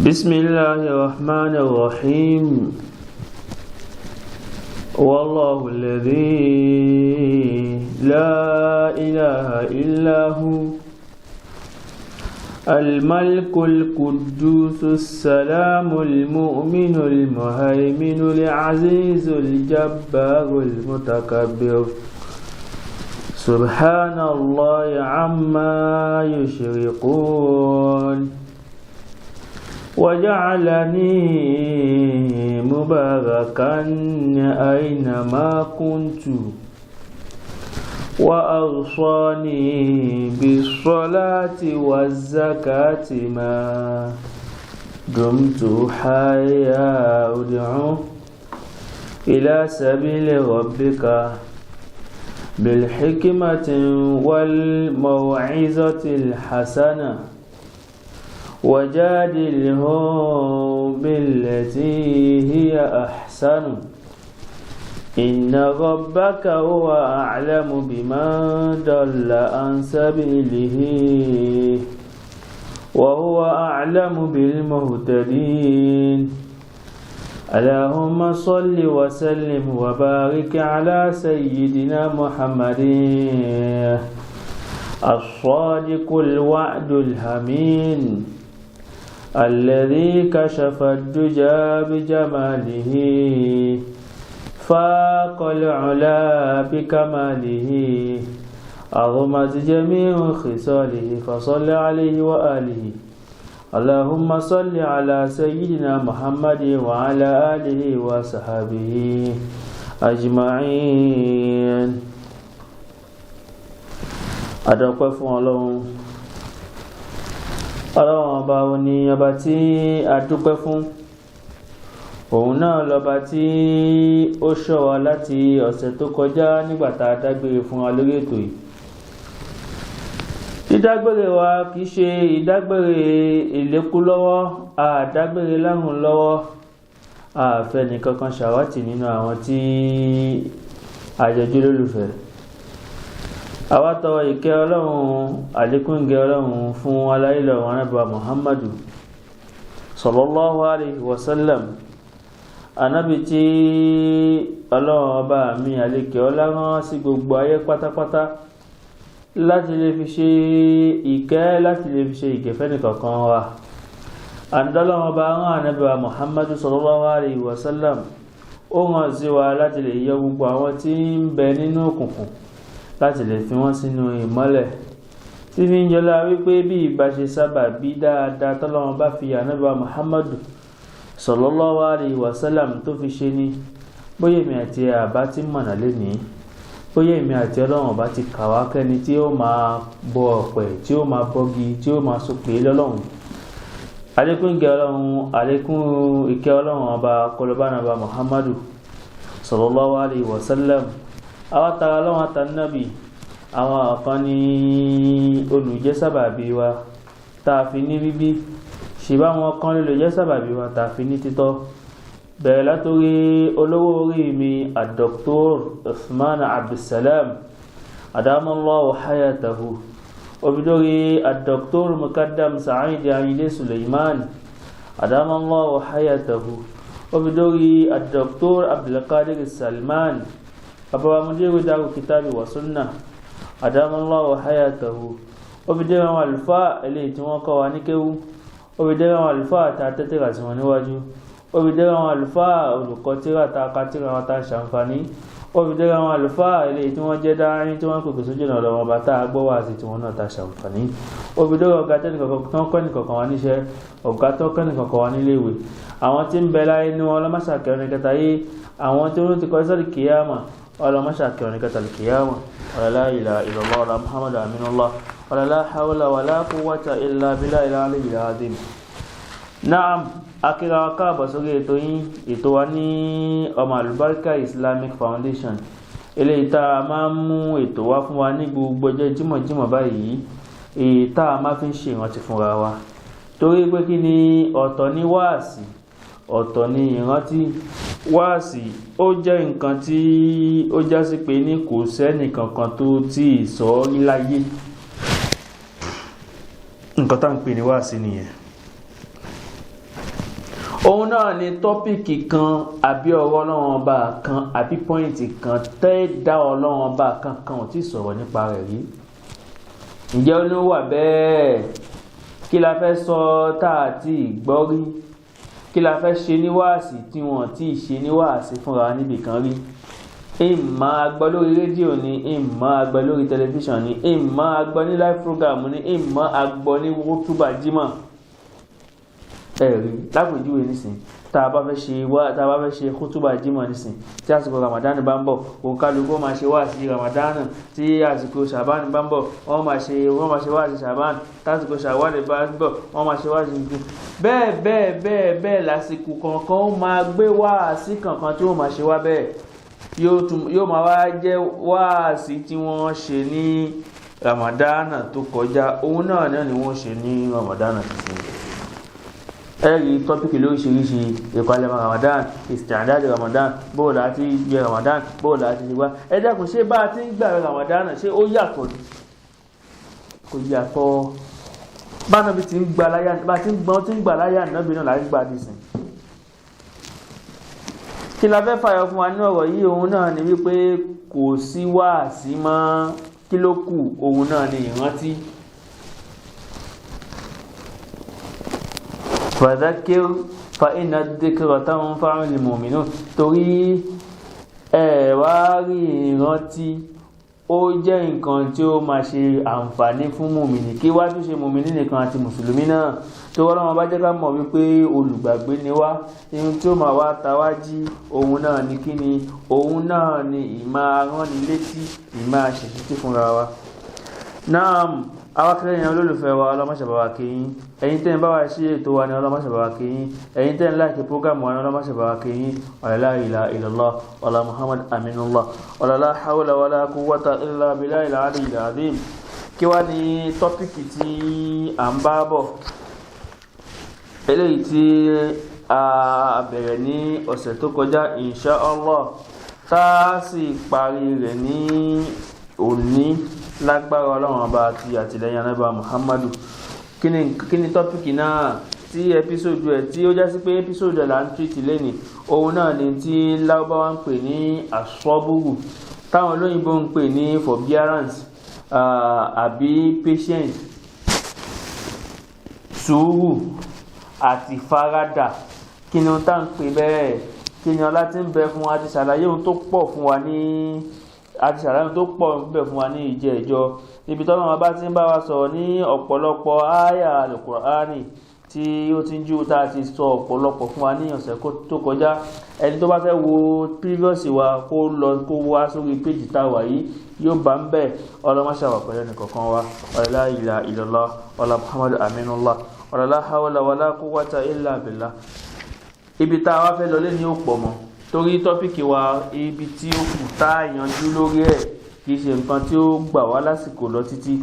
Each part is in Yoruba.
بسم الله الرحمن الرحيم والله الذي لا إله إلا هو الملك القدوس السلام المؤمن المهيمن العزيز الجبار المتكبر سبحان الله عما يشركون وجعلني مباركا أينما كنت وأوصاني بالصلاة والزكاة ما دمت حيا أدعو إلى سبيل ربك بالحكمة والموعظة الحسنة وجادلهم بالتي هي أحسن إن ربك هو أعلم بمن ضل عن سبيله وهو أعلم بالمهتدين اللهم صل وسلم وبارك على سيدنا محمد الصادق الوعد الأمين الذي كشف الدجى بجماله فاق العلا بكماله عظمت جميع خصاله فصل عليه وآله اللهم صل على سيدنا محمد وعلى آله وصحبه أجمعين. Adọ́pẹ́ fún Ọlọ́run ọba ni ọba tí a dúpẹ́ fún, òun náà lọ́ba tí ó ṣọ́ wa láti ọ̀sẹ̀ tó kọjá nígbàtà dágbére fún wa lórí ètò yìí. Dídágbére wa kìí ṣe ìdágbére ìlékú lọ́wọ́, àdágbére láhùn lọ́wọ́, àfẹ́ nìkankan ṣàwátì nínú àwọn tí àjọjú lólùfẹ́. Àwátọ̀ ìkẹ́ Ọlọ́run àlékún ìgẹ́ Ọlọ́run fún aláìlọ̀ Ànábì Muhammadu sallallahu alaihi wasallam, Ànábì tí Ọlọ́run ọba mi àlékẹ́ ọlá rán sí gbogbo ayé pátápátá láti lè fi ṣe ìkẹ́, láti lè fi ṣe ìkẹ́fẹ́ nìkankan wa. Àndọ́lọ́run ọba rán Ànábì Muhammadu sallallahu alaihi wasallam, ó rán sí wa láti lè yọ gbogbo àwọn tí ń bẹ nínú òkùnkùn láti lè fi wọ́n sínú ìmọ́lẹ̀, tí fi ń jọlá wípé bí ìbá ṣe sábà bí dáadáa tọ́lọ́run bá fi Ànábì Muhammadu sallallahu alaihi wasallam tó fi ṣe ní, bóyá èmi àti àbá tí mọ̀nà lénìí, bóyá èmi àti Ọlọ́run ọba ti kàwá kẹ́ni tí ó máa bọ ọ̀pẹ̀, tí ó máa bọ́gi, tí ó máa sópè lọ́lọ́run. Àlékún ìkẹ́ Ọlọ́run, àlékún ìkẹ́ Ọlọ́run ọba kọlọbá Ànábì Muhammadu sallallahu alaihi wasallam. Àwọn tara lọ́wọ́ àtànábì, àwọn kan ní olùjẹ́ sábàbí wa tàà fi ní bíbí, ṣìbá wọn kan lè jẹ́ sábàbí wa tàà fi ní títọ́. Bẹ̀rẹ̀ látorí olówó orí mi Dr. Uthman Abdulsalam adamallahu hayatahu, obìdórí Dr. Mukaddam Sa'id Ayinde Suleiman adamallahu hayatahu, obìdórí Dr. Abdulkadir Salman Bàbá Mudiru Daru Kitabi wa Sunnah adamallahu hayatahu, obìdórí àwọn àlùfáà eléyìí tí wọ́n kọ́ wa ní kéwú, obìdórí àwọn àlùfáà ta tẹ́tẹ́rà sí wọn níwájú, obìdórí àwọn àlùfáà olùkọ́ tíra ta ka tíra wọn ta ṣàǹfààní, obìdórí àwọn àlùfáà eléyìí tí wọ́n jẹ́ dáárín tí wọ́n pèpè sójú ọ̀nà lọ́wọ́ bá tá a gbọ́ wá sí tí wọ́n náà ta ṣàǹfààní, obìdórí ọ̀gá tẹ́nìkọ̀kan wá níṣẹ́, ọ̀gá tó kẹ́nìkọ̀kan wá níléèwé, àwọn tí ń bẹ láyé ní wọn ọlọ́mọṣàkẹrin kẹta yé, àwọn tí wọ́n ti kọ́ sọ́dọ̀ kíyàmà ọlọ́mọṣàkẹrin kẹta kíyàmà, la ilaha illallah wa muhammadu aminullah wa la hawla wa la quwwata illa billahi al-aliyyil azim. Naam, akíra wa káàbọ̀ sórí ètò yín, ètò wa ní Ọmọ Àlùbáríkà Islamic Foundation, eléyìí tá a máa ń mú ètò wá fún wa ní gbogbo ọjọ́ jímọ̀jímọ̀ báyìí, èyí tá a máa fi ń ṣe ìrántí fúnra wa, torí pé kí ni ọ̀tọ̀ ní wáàsí, ọ̀tọ̀ ní ìrántí. Wáàsí ó jẹ́ nǹkan tí ó já sí pé ní kò sẹ́nì kankan tó tí ì sọ rí láyé. Nǹkan tá ń pè ní wáàsí nìyẹn. òun náà ni tọ́pìkì kan àbí ọ̀rọ̀ Ọlọ́run ọba kan àbí pọ́ìntì kan tẹ́ẹ̀dá Ọlọ́run ọba kankan ò tí sọ̀rọ̀ nípa rẹ̀ rí. ǹjẹ́ ó ní wà bẹ́ẹ̀? kí la fẹ́ sọ tá a ti gbọ́ rí? kí la fẹ́ ṣe ní wáàsí tí wọ́n ti ṣe ní wáàsí fúnra níbì kan rí? ìmọ̀ agbọ́ lórí rédíò ni, ìmọ̀ agbọ́ lórí tẹlifíṣàn ni, ìmọ̀ agbọ́ ní live program ni, ìmọ̀ agbọ́ ní kútúbà jímọ̀. ẹ̀rí lápèjúwe nísìn tá a bá fẹ́ ṣe kútúbà jímọ̀ nísìn tí àsìkò Ramadan bá ń bọ̀ òun kálukú máa ṣe wáàsí Ramadan, tí àsìkò Ṣàbán bá ń bọ̀ wọ́n máa ṣe wáàsí Ṣàbán, tásìkò Ṣàwálì bá ń bọ̀ wọ́n máa ṣe wáàsí nìkan. bẹ́ẹ̀ lásìkò kọ̀ọ̀kan ó máa gbé wáàsí kankan tí ó máa ṣe wá bẹ́ẹ̀ yóò máa wá jẹ́ wáàsí tí wọ́n ṣe ní Ramadan tó kọjá, òun náà ni wọ́n ṣe ní Ramadan tuntun. ẹ̀rí tọ́pìkì lóríṣiríṣi: ìpalẹ̀mọ́ Ramadan, ìsìtàdáde Ramadan, bóòlù àti gbé Ramadan, bóòlù àti ṣe wá. ẹ dákun, ṣé bá a ti ń gbà Ramadan ṣé ó yàtọ̀ ni? kò yàtọ̀. bánabi ti ń gbà láyà nàbí náà láti gbà dìsìn. kí la fẹ́ fàyọ fún wa ní ọ̀rọ̀ yìí? òun náà ni wípé kò sí wáàsí mọ́. kí ló kù? òun náà ni ìrántí. fadhakir fa inna dhikra tanfa'ul mu'minun. torí wá rí ìrántí ó jẹ́ nǹkan tí ó máa ṣe àǹfààní fún mùmìnì, kí wá tún ṣe mùmìnì nìkan àti mùsùlùmí náà. tó wọ́n lọ́wọ́ bá jẹ́ ká mọ̀ wípé olùgbàgbé ni wá, ihun tí ó máa wá ta wá jí òun náà ni kí ni? òun náà ni ìmáa ránni létí, ìmáa ṣèṣítí fúnra wa. náà awakẹ́rẹ́ yẹn olólùfẹ́ wa, ọlọ́mọṣẹ̀bàwà kìíyín. ẹ̀yin tẹ́ ń bá wa ṣe ètò wa ní ọlọ́mọṣẹ̀bàwà kìíyín. ẹ̀yin tẹ́ ń láìkí prógámù wa ní ọlọ́mọṣẹ̀bàwà kìíyín. la ilaha illallah wala Muhammad aminullah wala la hawla wala quwwata illa billahil aliyyil azim. kí wá ní tọ́pìkì tí à ń bá bọ̀? eléyìí tí a bẹ̀rẹ̀ ní ọ̀sẹ̀ tó kọjá insha Allah, tá a sì parí rẹ̀ ní òní lágbára Ọlọ́run ọba àti àtìlẹ́yìn anábà Muhammadu. kí ni tọ́pìkì náà tí ẹpísòdù ẹ̀ tí ó já sí pé ẹpísòdù ẹ̀ là ń tìrìtì lẹ́nì? òun náà ni tí Lárúbáwá ń pè ní asọ́bùrù, táwọn olóyìnbó ń pè ní forbearance àbí patience, sùúrù àti faradà. kí ni tá ń pè bẹ́ẹ̀? kí ni ọlá tí ń bẹ fún wa? ti ṣàlàyé ohun tó pọ̀ fún wa ní ìjẹ́ ìjọ, níbi tọ́lọ́ wọn bá ti ń bá wa sọ̀rọ̀ ní ọ̀pọ̀lọpọ̀ áyà Al-Qur'ani tí ó ti ń jú tá a ti sọ ọ̀pọ̀lọpọ̀ fún wa ní ọ̀sẹ̀ tó kọjá. ẹni tó bá fẹ́ wo previous wa kó wá sórí péjì tá a wà yìí, yóò bá ń bẹ̀. ọlọ́mọṣàwà pẹ̀lú ẹnìkọ̀ọ̀kan wa. la ilaha illallah wala Muhammadu aminullah wala la hawla wala quwwata illa billah. ibi tá a wá fẹ́ lọlé ní ó pọ̀ mọ́, torí tọ́pìkì wa ibi tí ó kù tá a yanjú lórí ẹ̀ kìí ṣe nǹkan tí ó gbà wá lásìkò lọ títí.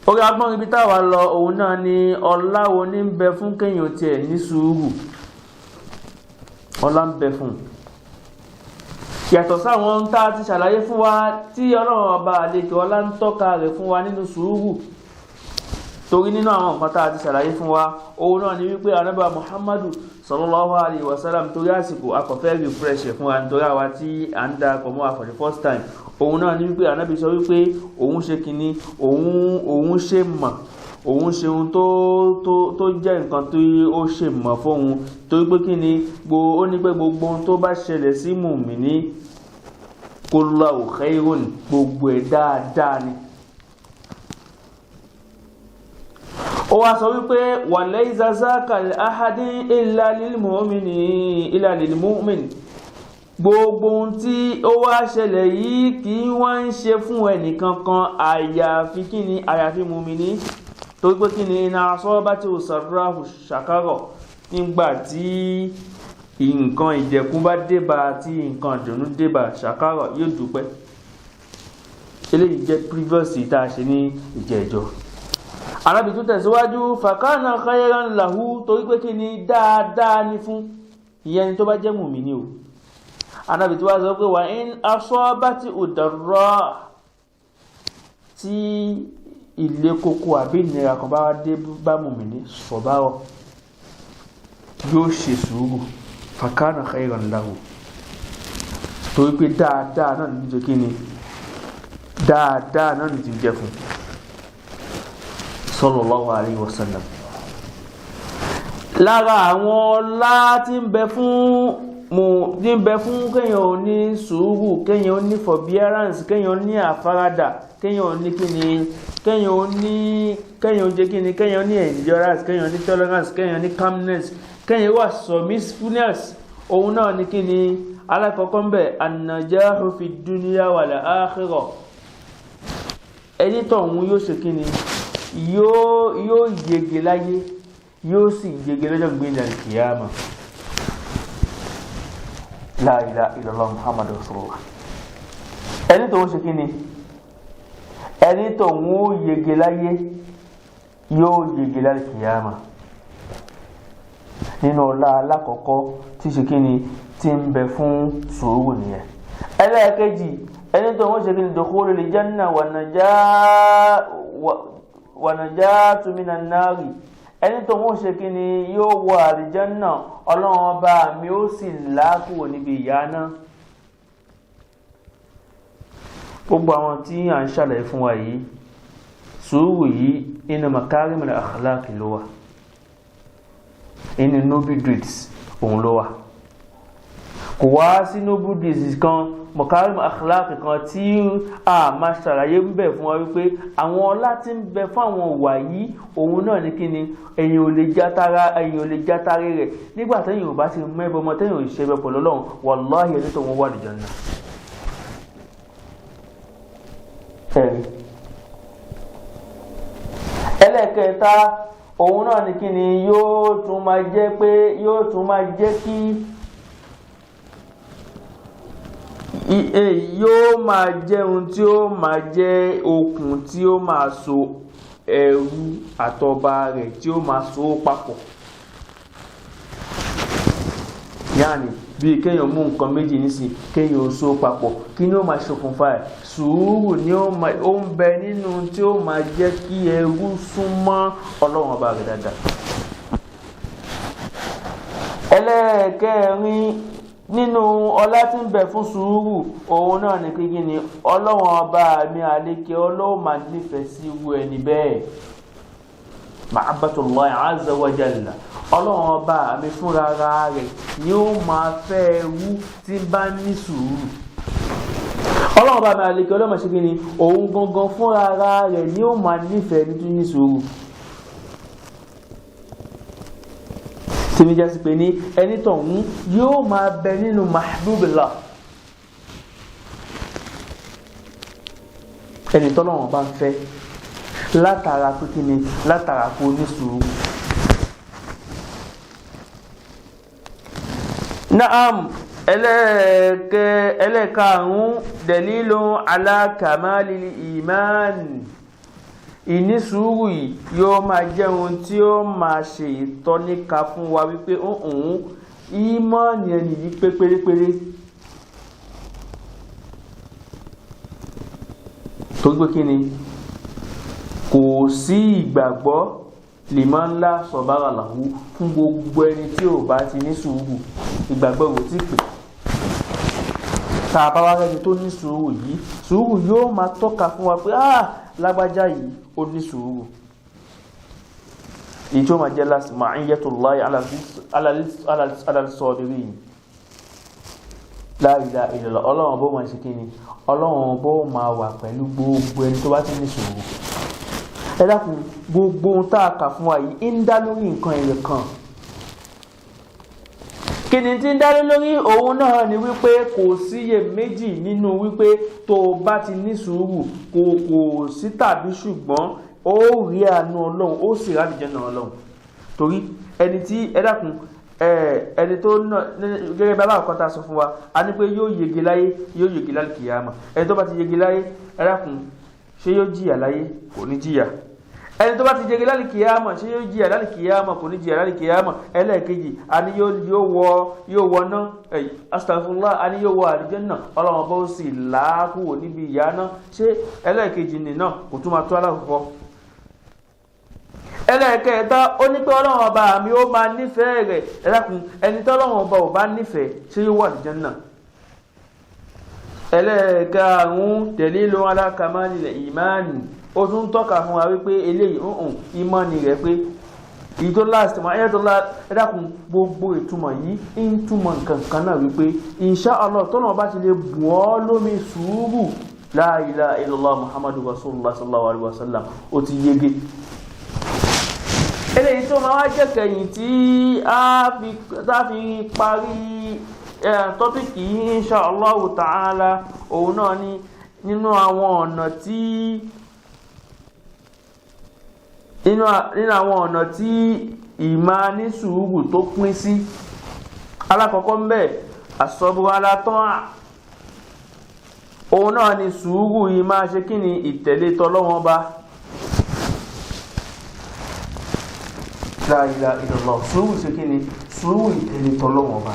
orí agbọ́n ibi tá a wà lọ òun náà ni ọlá wo ní ń bẹ fún kéèyàn tiẹ̀ ní sùúrù. ọlá ń bẹ fún yàtọ̀ sáwọn tá a ti ṣàlàyé fún wa tí Ọlọ́run ọba àlejò ọlá ń tọ́ka rẹ̀ fún wa nínú sùúrù. torí nínú àwọn nǹkan tá a ti ṣàlàyé fún wa òun náà ni wípé ànábì Muhammadu sallallahu alaihi wasallam, torí àsìkò akọ̀fẹ́ refresh fún wa nítorí àwa tí à ń da pọ̀ mọ́ wa for the first time. òun náà ni wípé ànábì sọ wípé òun ṣe kíní, òun ṣe mọ̀, òun ṣe ohun tó jẹ́ nǹkan tí ó ṣe mọ̀ fóun, torí pé kíni ó ní pé gbogbo ohun tó bá ṣẹlẹ̀ sí mùmíní kullahu khairun, gbogbo ẹ̀ dáadáa ni. ó wá sọ wípé walaysa zaka li ahadin illa lil mu'min. gbogbo ohun tí ó wá ṣẹlẹ̀ yìí kì í wá ń ṣe fún ẹnìkankan àyàfi kíni? àyàfi mùmíní. torí pé kíni iná asabati sarrahu shakara, nígbà tí nǹkan ìdẹ̀kùn bá débà, tí nǹkan ìdùnnú débà, shakara, yóò dúpẹ́. eléyìí jẹ́ previous tá a ṣe ní ìjẹ́jọ́. Ànábì tún tẹ̀síwájú fàkánà khayran lahu, torí pé kí ni dáadáa ní fún ìyẹn tó bá jẹ́ mùmínì o. Ànábì tó wá sọ pé wà in asabati udarra, tí ilé kókó àbí ìnira kan bá dé bá mùmínì sọ̀bárọ̀, yóò ṣe sùúrù fakana khayran lahu torí pé dáadáa náà ní jẹ́ kí ni dáadáa náà ní ti jẹ́ fún sallallahu alayhi wa sallam. lára àwọn ọlá tí ń bẹ fún kéèyàn ò ní sùúrù, kéèyàn ò ní forbearance, kéèyàn ò ní àfaradà, kéèyàn ò ní kíni, kéèyàn ò jẹ́ kíni, kéèyàn ò ní endurance, kéèyàn ò ní tolerance, kéèyàn ò ní calmness, kéèyàn wà submissiveness. òun náà ní kíni alákọ̀ọ́kọ́ ń bẹ an-najahu fi dunya wal akhirah. ẹni tó òun yóò ṣe kíni yóò yege láyé yóò sì yege lọ́jọ́ gbẹ̀ndẹ̀ al-qiyama. La ilaha illallah Muhammadu Rasulullah. ẹni tó ń ṣe kíni ẹni tó ń yege láyé yóò yege al-qiyama. nínú ọlá alákọ̀ọ́kọ́ tí ṣe kíni tí ń bẹ fún sùúrù nìyẹn. ẹlẹ́ẹ̀kejì ẹni tó ń ṣe kíni dukhulul janna wa najatu minan nari. ẹni tó ń ṣe kíni yóò wọ àlìjánná, ọlọ́run ọba mi ó sì láàkúwò níbi ìyà náà. gbogbo àwọn tí à ń ṣàlàyé fún wa yìí, sùúrù yìí inú makarimul akhlaq ló wà, inú noble deeds òun ló wà. kò wá sí noble deeds kan, makarimul akhlaq kan tí a máa ṣàlàyé ń bẹ̀ fún wa wípé àwọn ọlá tí ń bẹ fún àwọn ìwà yìí òun náà ní kíni èyàn ò lè játara rẹ̀. nígbà téèyàn ò bá ti mẹ́bọ ọmọ téèyàn ò ṣe bẹ pọ̀ lọ́lọ́run, wàláhì ẹni tó wọ́n wà ní Jánnà. ẹlẹ́ẹ̀kẹta òun náà ní kíni yóò tún máa jẹ́ kí yóò máa jẹ́ ohun tí ó máa jẹ́ okùn tí ó máa so ẹrú àtọba rẹ̀ tí ó máa so papọ̀. yáàni bí kéèyàn mú nǹkan méjì nísìn kéèyàn so papọ̀, kí ni ó máa ṣokùnfà ẹ̀? sùúrù ni ó ń bẹ nínú tí ó máa jẹ́ kí ẹrú súnmọ́ ọlọ́run ọba rẹ̀ dáadáa. ẹlẹ́ẹ̀kẹrin nínú ọlá tí ń bẹ fún sùúrù òun náà ní kíkí ni ọlọ́run ọba mi àlékè ọlọ́run máa nífẹ̀ẹ́ sí irú ẹni bẹ́ẹ̀. Mahabbatullahi azza wa jalla. ọlọ́run ọba mi fúnra rẹ̀ ni ó máa fẹ́ ẹrú tí bá ní sùúrù. ọlọ́run ọba mi àlékè ọlọ́run máa ṣe kí ni òun gangan fúnra rẹ̀ ni ó máa nífẹ̀ẹ́ ní tó ní sùúrù. tèmi jẹ́ sí pé ní ẹni tọ̀hún yóò máa bẹ nínú mahbubillah. ẹni tọ́lọ́run bá ń fẹ́ látara pé kí ni látara kó ní sùúrù. Naam, ẹlẹ́ẹ̀karùn-ún dalilun ala kamalil iman. ìní sùúrù yìí yóò máa jẹ́ ohun tí ó máa ṣe ìtọ́níka fún wa wípé ìmánì ẹni yìí pé pérépéré. tó gbé kí ni kò sí ìgbàgbọ́ liman la sabara lahu fún gbogbo ẹni tí ò bá ti ní sùúrù. ìgbàgbọ́ ìwò tí pè tá a bá wá rẹni tó ní sùúrù yìí, sùúrù yóò máa tọ́ka fún wa pé lágbájá yìí ó ní sùúrù. èyí tí ó máa jẹ́ láti ma'iyyatullahi ala as-sabirin. La ilaha illallah. ọlọ́run bó máa ṣe kí ni ọlọ́run bó máa wà pẹ̀lú gbogbo ẹni tó bá ti ní sùúrù. ẹ dákun, gbogbo ohun tá a kà fún wa yìí ń dá lórí nǹkan ẹ̀yẹ kan. kí ni tí ń dá lórí òun náà ni wípé kò síyè méjì nínú wípé tó o bá ti ní sùúrù kò sí tàbí ṣùgbọ́n ó rí àánú ọlọ́run ó sì rí àlùjánnà ọlọ́run. torí ẹni tí ẹ dákun ẹni tó náà gẹ́gẹ́ bá bá kọ́ta sọ fún wa a ní pé yóò yege láyé yóò yege lálùkìyàmà. ẹni tó bá ti yege láyé ẹ dákun ṣé yóò jìyà láyé? kò ní jìyà. ẹni tó bá ti yege lálùkìyàmà ṣé yóò jìyà lálùkìyàmà? kò ní jìyà lálùkìyàmà. ẹlẹ́ẹ̀kejì a ní yóò wọ náà astaghfirullah a ní yóò wọ àlùjánnà ọlọ́run bó sì làákùwò níbi ìyà náà. ṣé ẹlẹ́ẹ̀kejì nì náà kò tún máa tó alákọ̀ọ́kọ́? ẹlẹ́ẹ̀kẹta ó ní pé ọlọ́run ọba mi ó máa nífẹ̀ẹ́ rẹ̀ ẹ̀dákun ẹni tí ọlọ́run ọba ò bá nífẹ̀ẹ́ ṣé yóò wà ní Jánnà. ẹlẹ́ẹ̀karùn-ún dalilu ala kamalil ìmáànì ó tún tọ́ka fún wa wípé eléyìí ìmánì rẹ̀ pé èyí tó láti mọ̀ ayẹ́ tó ẹ̀dákun gbogbo ìtumọ̀ yìí ń túmọ̀ nǹkan kan náà wípé insha Allah tọ́nà bá ti lè bù ọ́ lómi sùúrù la ilaha illallah muhammadu rasulullah sallallahu alaihi wasallam ó ti yege. eléyìí tó máa wá jẹ́ kẹ̀yìn tí a fi parí tọ́pìkì yìí insha Allah ta'ala òun náà ni nínú àwọn ọ̀nà tí ìmá ní sùúrù tó pín sí. alákọ̀ọ́kọ́ ń bẹ as-sabru ala ta'a òun náà ni sùúrù yìí máa ṣe kí ni ìtẹ̀lé tọ́lọ́wọ́n bá. la ilaha illallah sùúrù ṣe kí ni sùúrù ìtẹ̀lé tọ́lọ́wọ́n bá.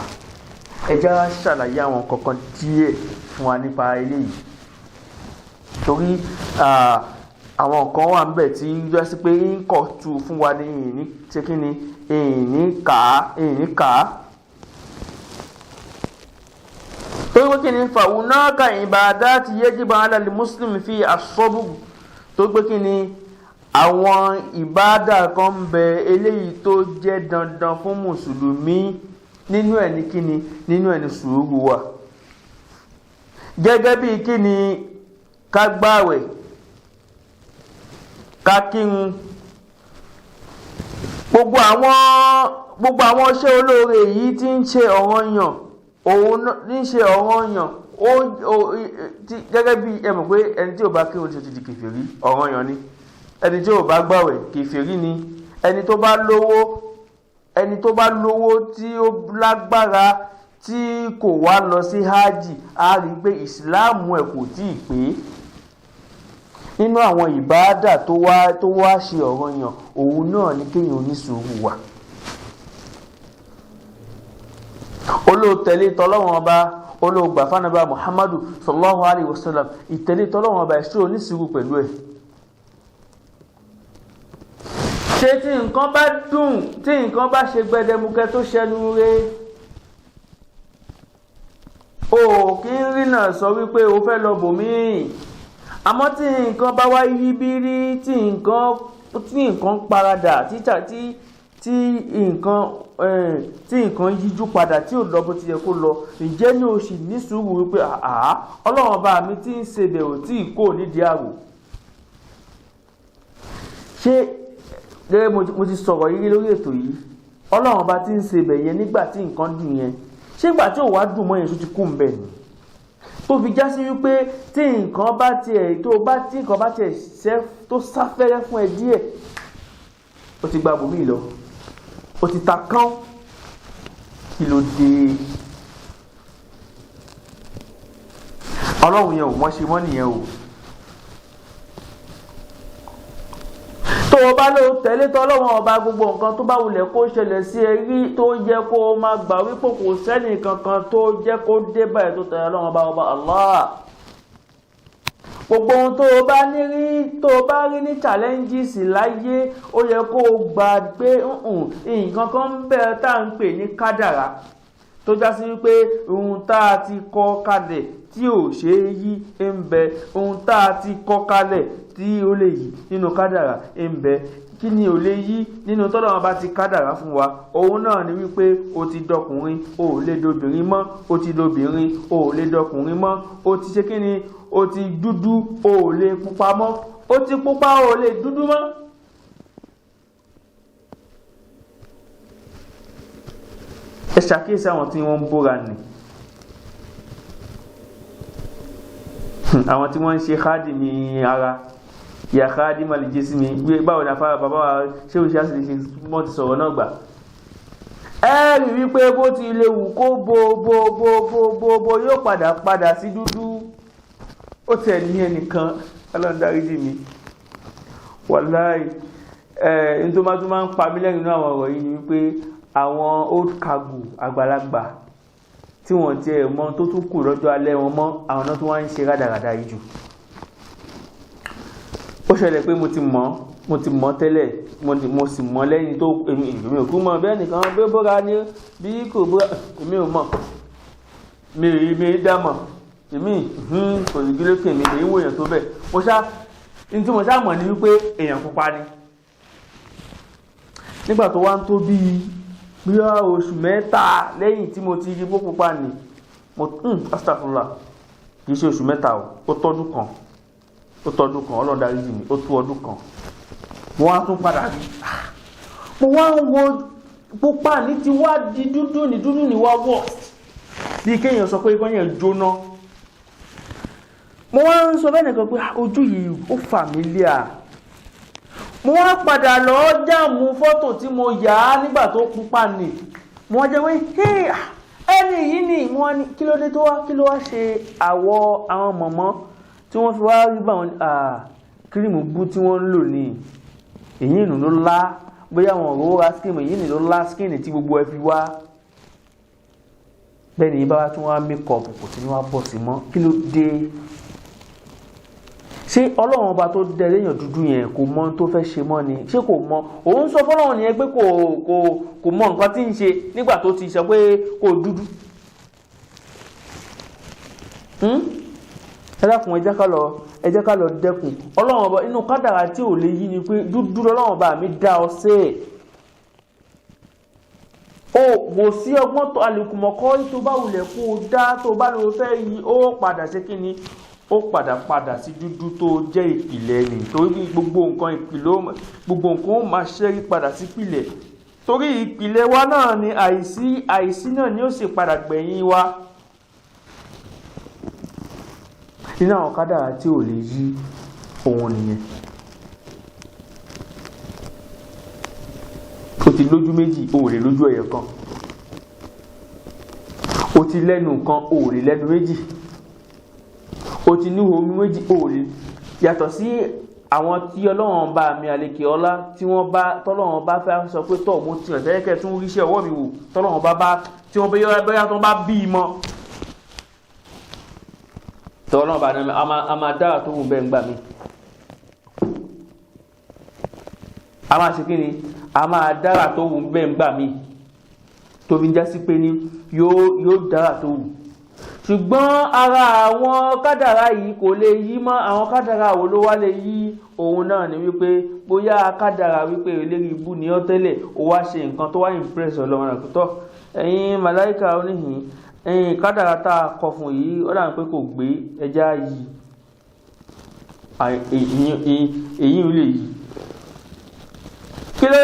ẹjá ṣàlàyé àwọn kọ̀ọ̀kan díẹ̀ fún wa nípa eléyìí torí àwọn kan wà níbẹ̀ tí yọ sí pé ń kọ̀ tu fún wa ní ìní ṣe kí ni ìní kàá torí pé kí ni fàwùnáàkà ìbàdàtì yajibu ala al-muslim fi as-sabr tó pé kí ni àwọn ìbádà kan ń bẹ eléyìí tó jẹ́ dandan fún mùsùlùmí nínú ẹ̀ ní kí ni nínú ẹ̀ ní sùúrù wà gẹ́gẹ́ bí kí ni ká gbààwẹ̀ ká kírun gbogbo àwọn iṣẹ́ olóore yìí tí ń ṣe ọ̀ranyàn òun ní ṣe ọ̀ranyàn gẹ́gẹ́ bí ẹ mọ̀ pé ẹni tí ò bá kírun ti di kèfèrí ọ̀ranyàn ni ẹni tí ò bá gbààwẹ̀ kèfèrí ni ẹni tó bá lówó tí ó lágbára tí kò wá lọ sí hajj á rí i pé ìsìláàmù ẹ̀ kò tí ì pé. nínú àwọn ìbáàdà tó wá ṣe ọ̀ranyàn òun náà ni kéèyàn onísùúrù wà. olóòtẹ̀lé tọ́lọ́wọ́n ọba olóògbà fánàbà Muhammadu sallallahu alayhi wa sallam ìtẹ̀lé tọ́lọ́wọ́n ọba ẹ̀ṣọ́ onísùúrù pẹ̀lú ẹ̀. ṣé tí nǹkan bá dùn tí nǹkan bá ṣe gbẹdẹmukẹ tó ṣẹnu re o kì í rí náà sọ wípé o fẹ́ lọ bòmíì àmọ́ tí nǹkan bá wá yí bírí tí nǹkan paradà tí nǹkan yíjú padà tí ò lọ bó ti yẹ kó lọ ǹjẹ́ ní o sì ní sùúrù wípé ọlọ́run bá mi tí ń ṣe bẹ̀rù tí kò nídìí àrò. ṣé gẹ́gẹ́ mo ti sọ̀rọ̀ yìí lórí ètò yìí ọlọ́run bá ti ń ṣe bẹ̀ yẹn nígbà tí nǹkan dùn yẹn ṣé ìgbà tí ò wá dùn mọ́ yẹn tó ti kú ń bẹ̀ ni tó fi já sí wípé tí nǹkan bá tiẹ̀ ṣẹ́ tó sáfẹ́rẹ́ fún ẹ díẹ̀ ó ti gba bòmí lọ ó ti ta kán kí ló dé ọlọ́run yẹn ò mọ́ ṣe mọ́ nìyẹn o. tó o bá lọ tẹ̀lé tọ́lọ́run ọba gbogbo nǹkan tó bá wulẹ̀ kó ṣẹlẹ̀ sí ẹ rí tó yẹ kó o máa gbà wípé kò sẹ́nì kankan tó jẹ́ kó dé báyìí tó tẹ̀lé ọlọ́run ọba Allah. gbogbo ohun tó o bá rí ní challenges láyé ó yẹ kó o gbà pé nǹkan kan ń bẹ tá à ń pè ní kádàrá tó já sí wípé ohun tá a ti kọ kalẹ̀ tí ò ṣeé yí ń bẹ ohun tá a ti kọ kalẹ̀ tí ó lè yí nínú kádàrá ń bẹ kí ni ò lè yí nínú tọ́lọ́run bá ti kádàrá fún wa òun náà ni wípé o ti dọkùnrin o ò lè dobìnrin mọ́ o ti dobìnrin o ò lè dọkùnrin mọ́ o ti ṣe kí ni o ti dúdú o ò lè pupa mọ́ o ti pupa o ò lè dúdú mọ́. ẹ ṣàkíyèsí àwọn tí wọ́n ń bóra nì àwọn tí wọ́n ń ṣe khadimi ara ya khadima li jismi báwo ni afárá bàbá wa ṣé o ṣe àṣìlè ṣe mọ́ ti sọ̀rọ̀ náà gbà ẹ rí wípé bó ti lè wù kó bo yóò padà sí dúdú ó tẹ̀ ní ẹnìkan ọlọ́ndaríjì mi wàláì ní tó máa ń pa mí lẹ́yìn náà àwọn ọ̀rọ̀ yìí ni wípé àwọn old cargo àgbàlagbà tí wọ́n tiẹ̀ mọ tó tún kù lọ́jọ́ alẹ́ wọn mọ́ àwọn náà tó wá ń ṣe rádaràda yìí jù. ó ṣẹlẹ̀ pé mo ti mọ̀ mo ti mọ̀ tẹ́lẹ̀ mo sì mọ̀ lẹ́yìn tó èmi ò kú mọ̀ bẹ́ẹ̀ nìkan bí bóra ní bí kò bóra èmi ò mọ̀ mi dámọ̀ èmi kò ní kí ló kè mí èyí wòyàn tó bẹ̀ ní tí mo ṣá mọ̀ ní wípé èèyàn pupa ni. Nígbà tó wá ń tó bí oṣù mẹ́ta lẹ́yìn tí mo ti rí bó pupa ni mo astagfirullah kìí ṣe oṣù mẹ́ta ó tọ́dún kan Ọlọ́run dáríjì mi ó tó ọdún kan mo wá tún padà rí mo wá ń wo pupa ní ti wá di dúdú ní wá wọ̀ bí kéèyàn sọ pé ìkọ́yàn jóná. Mo wá ń sọ bẹ́ẹ̀ nìkan pé ojú yìí ó familiar. Mo wá padà lọ jáàmù fọ́tò tí mo yà á nígbà tó pupa nì mo wá jẹ́ wé ẹni yìí ni mo wá ní kí ló wá ṣe àwọ̀ àwọn mọ̀mọ́ tí wọ́n fi wá rí bá wọn kírìmù bú tí wọ́n ń lò ní èyí ìnù ló lá bóyá wọn ò ra skin èyí ìnù ló lá skin tí gbogbo ẹ fi wá bẹ́ẹ̀ ni bá wá tún wá makeup kò tí ní wá bọ̀ sí mọ́ kí ló dé. Ṣé Ọlọ́run ọba tó dẹ léèyàn dúdú yẹn kò mọ tó fẹ́ ṣe mọ́ ni ṣé kò mọ òun sọ fọ́lọ́run yẹn pé kò mọ nǹkan tí ń ṣe nígbà tó ti sọ pé kò dúdú. Ẹ dákun ẹ jẹ́ ká lọ dẹ́kun Ọlọ́run ọba inú kádàrá tí ò lè yí ni pé dúdú Ọlọ́run ọba mi dá ọ sí wò sí ọgbọ́n tó alùkùmọ̀kọ́ tó bá wulẹ̀ kó o dá tó bá lọ fẹ́ yí ó padà ṣe kí ni ó padà sí dúdú tó jẹ́ ìpìlẹ̀ ni torí gbogbo nǹkan ó máa ṣẹ́rí padà sí ìpìlẹ̀ torí ìpìlẹ̀ wa náà ni àìsí náà ni ó sì padà gbẹ̀yìn wa. Nínú àwọn kádàrá tí ò lè yí òun nìyẹn. O ti lójú méjì o lè lójú ẹyọ kan, o ti lẹ́nu kan o lè lẹ́nu méjì, o ti ní omi méjì o lè yàtọ̀ sí àwọn tí Ọlọ́run bá mi àlekè ọlá tí tọ́lọ́run bá fẹ́ sọ pé tọ́ mo ti hàn tẹ́lẹ̀kẹ́ tún ríṣẹ́ ọwọ́ mi wò tọ́lọ́run tí wọ́n bẹ́yà tó bá bí i mọ́ tọ́lọ́run bá ní a máa dára tó wù bẹ́ẹ̀ ń gbà mí. A máa ṣe kí ni a máa dára tó wù bẹ́ẹ̀ ń gbà mí tó fi já sí pé ní yóò dára tó wù. Ṣùgbọ́n ara àwọn kádàrá yìí kò lè yí mọ́. Àwọn kádàrá wo ló wá lè yí òun náà ni wípé bóyá kádàrá wípé eléri ibú ni ọ́ tẹ́lẹ̀ ó wá ṣe nǹkan tó wá impress Ọlọ́run àkútọ́ ẹ̀yin màláìka oníhìn ẹ̀yin kádàrá tá a kọ fún yìí ó dà pé kò gbé ẹja yìí èyí ò lè yí kí ló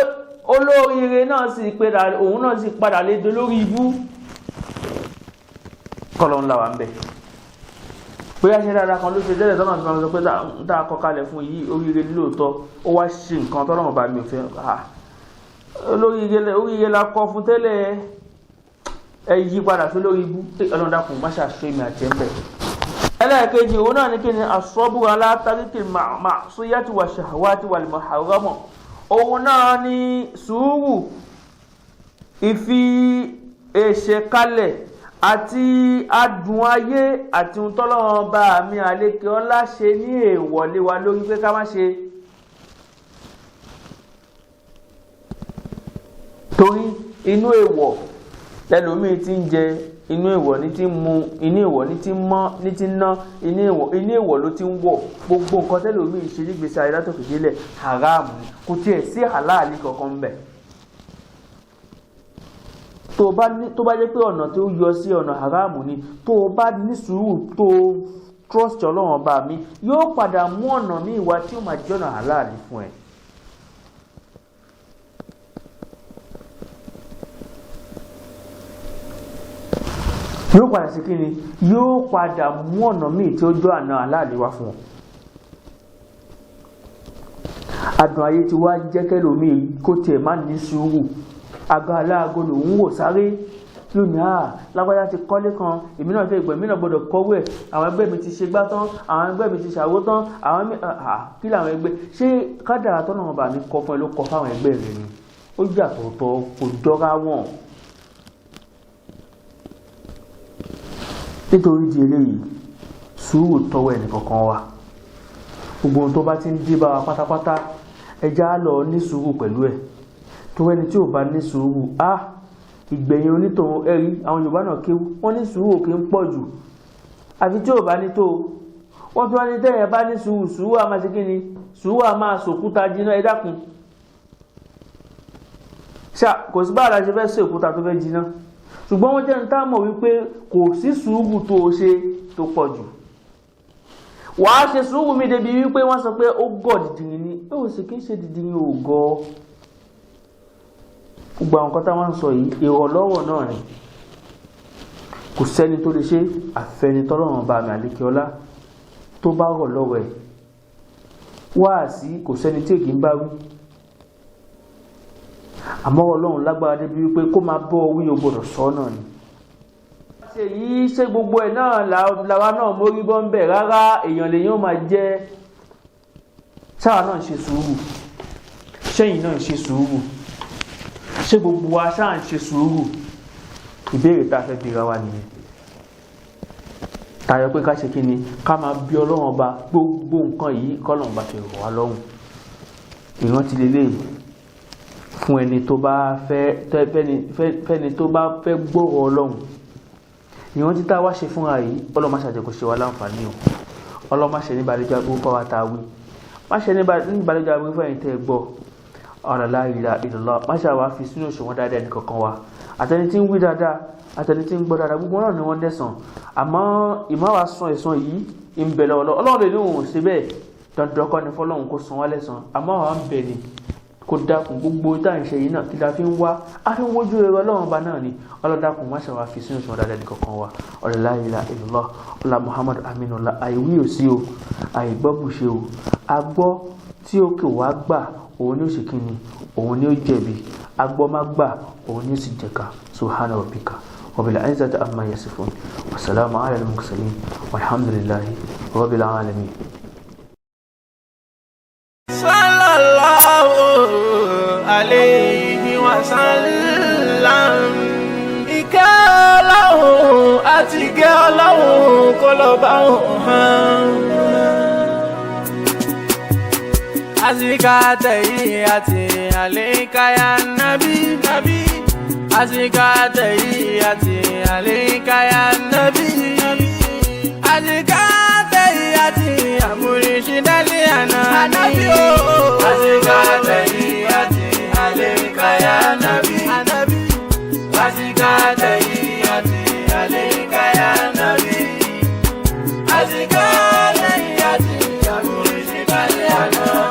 olóríire náà sì padà òun náà sì padà lè dolórí ibú kọlọ̀ ńlá wa ń bẹ̀. Bóyá ṣe dáadáa kan ló ṣe jẹ́lẹ̀ tọ́nà tí wọ́n sọ pé dáa kọ kalẹ̀ fún yìí oríire lóòótọ́ ó wá ṣe nǹkan tọ́lọ́run bá mi ò fẹ́ oríire la kọ fún tẹ́lẹ̀ ẹ yí padà sí lórí ibú Ọlọ́run dákun má ṣàṣọ èmi àti ẹ̀ ń bẹ̀. Ẹlẹ́ẹ̀kejì òun náà ní kí ni as-sabru ala tarikil ma'siyati wa shahawati wal muharram òun náà ní sùúrù ìfi èṣe kalẹ̀ àti adùn ayé àti ohun tọ́lọ́run bá mi àlékè ọlá ṣe ní èèwọ̀ lé wa lórí pé ká má ṣe. Torí inú èèwọ̀ lẹ́lòmíì ti ń jẹ, inú èèwọ̀ ní ti ń mu, inú èèwọ̀ ní ti ń mọ́, ní ti ń ná, inú èèwọ̀ ló ti ń wọ̀. Gbogbo nǹkan tẹ́lòmíì ṣe nígbèsí ayé látòkè délẹ̀ haramu kò tiẹ̀ sí halali kankan bẹ̀. Tó bá jẹ́ pé ọ̀nà tó yọ sí ọ̀nà haramu ni tó bá ní sùúrù tó trust Ọlọ́run ọba mi yóò padà mú ọ̀nà míì wá tí ó máa jẹ́ ọ̀nà halali fún ẹ. Yóò padà sí kí ni yóò padà mú ọ̀nà míì tí ó jọ ọ̀nà halali wá fún ọ. Adùn ayé ti wá jẹ́ kẹ́lòmíì kó tiẹ̀ má ní sùúrù. Àgọ́ aláàgọ́ lòun wò sáré lónìí lágbájá ti kọ́lé kan èmi náà fẹ́ ìgbẹ́ mi náà gbọ́dọ̀ kọ́wé ẹ̀ àwọn ẹgbẹ́ mi ti ṣe gbá tán àwọn ẹgbẹ́ mi ti ṣàwó tán kí làwọn ẹgbẹ́ ṣé kádàrá tọ́nà ọba mi kọ́ fún ẹ ló kọ́ fáwọn ẹgbẹ́ rẹ ni ó yàtọ̀tọ̀ kò jọra wọn. Nítorí di eléyìí sùúrù tọwọ́ ẹnìkankan wa gbogbo ohun tó bá ti ń dé bá wa pátápátá ẹja lọ ní sùúrù pẹ̀lú ẹ̀ tó ẹni tí ò bá ní sùúrù ìgbẹ̀yìn onítọ̀hún ẹ̀rí àwọn Yorùbá náà kéwú wọ́n ní sùúrù kì í pọ̀ jù àfi tí ò bá ní tó wọ́n fi wá ní tẹ́yẹ̀ bá ní sùúrù a máa ṣe kí ni sùúrù a máa sòkúta jiná ẹ dákun kò sí bára ṣe fẹ́ sí òkúta tó fẹ́ jiná ṣùgbọ́n wọ́n jẹ́ ń tá mọ̀ wípé kò sí sùúrù tó o ṣe tó pọ̀ jù wàá ṣe sùúrù mi débi wípé wọ́n sọ pé ó gọ̀ dìdìrín ni ó sì kí ń ṣe dìdìrín ò gọ̀ gbogbo àwọn kan táwọn ń sọ yìí ìrọ̀lọ́rọ̀ náà ni kò sẹ́ni tó lè ṣe àfẹnitọ́lọ́run bá mi àlékè tó bá rọ̀ lọ́wọ́ ẹ̀ wá sí kò sẹ́ni tí èkì ń bá wí àmọ́ Ọlọ́run lágbára débi wípé kó máa bọ́ wí o gbọ́dọ̀ sọ náà ni ṣe yìí ṣe gbogbo ẹ̀ náà làwa náà mórí bọ́ ń bẹ̀ rárá èèyàn lèyàn máa jẹ́ sáà náà ń ṣe sùúrù ṣẹ́yìn náà ń ṣe sùúrù ṣé gbogbo wa ṣáà ń ṣe sùúrù ìbéèrè tá a fẹ́ bi ra wa nìyẹn tayọ pé ká ṣe kí ni ká máa bí Ọlọ́run ọba gbogbo nǹkan yìí kọ́lọ́run bá fi rọ̀ wá lọ́rùn ìrántí lélẹ̀ fún ẹni tó bá fẹ́ni tó bá fẹ́ gbọ́rọ̀ Ọlọ́run ìrántí tá a wá ṣe fúnra yìí Ọlọ́run má ṣàjẹ́ kó ṣe wá láǹfààní o Ọlọ́run má ṣe ní ìbàlẹ́jọ́ aburú fáwa tá a wí má ṣe ní ìbàlẹ́jọ́ aburú fún ẹ̀yin tẹ́ ẹ gbọ́ la ilaha illallah má ṣe àwa fi sínú òṣùwọ̀n dáadáa ẹnì kankan wa àtẹni tí ń wí dáadáa àtẹni tí ń gbọ́ dáadáa gbogbo náà ni wọ́n dẹ̀sán àmọ́ ìmáwá san ẹ̀san yìí ń bẹ lọ́wọ́ Ọlọ́run lè ní òun ṣe bẹ́ẹ̀ dandan kọ́ ni fọlọ́run kó san wá lẹ́san àmọ́ àwa ń bẹ ni kó dákun gbogbo tá à ń ṣe yìí náà kí la fi ń wá a fi ń wojú ẹ̀rọ Ọlọ́run ọba náà ni ọlọ́dàkùn má ṣe àwa fi sínú òṣùwọ̀n dáadáa ẹnì kankan wa la ilaha illallah ọlá Muhammad aminullah àìwí òsí o àìgbọ́bùṣe o agbọ́ tí ó kè wá gbà òun ni ó ṣe kíni òun ni ó jẹ̀bi agbọ́mágbà òun ni ó sì jẹ̀ka subhana rabbika rabbil izzati amma yasifun wa salamun ala al-mursalin walhamdulillahi rabbil alamin. Sallallahu alayhi wa sallam ìkẹ́ Ọlọ́run àti ìkẹ́ Ọlọ́run kó lọ bá wọn hàn. Azika tayyati alayka ya nabi Azika tayyati alayka ya nabi Azika tayyati ya murshida li anabi Azika tayyati alayka ya nabi Azika tayyati alayka ya nabi Azika tayyati ya murshida li anabi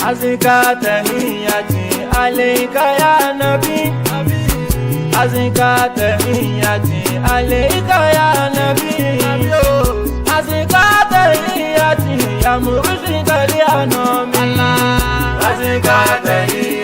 Azika tahiyyati alayka ya nabi Azika tahiyyati alayka ya nabi Azika tahiyyati ya murshida li anami Azika tahiyyati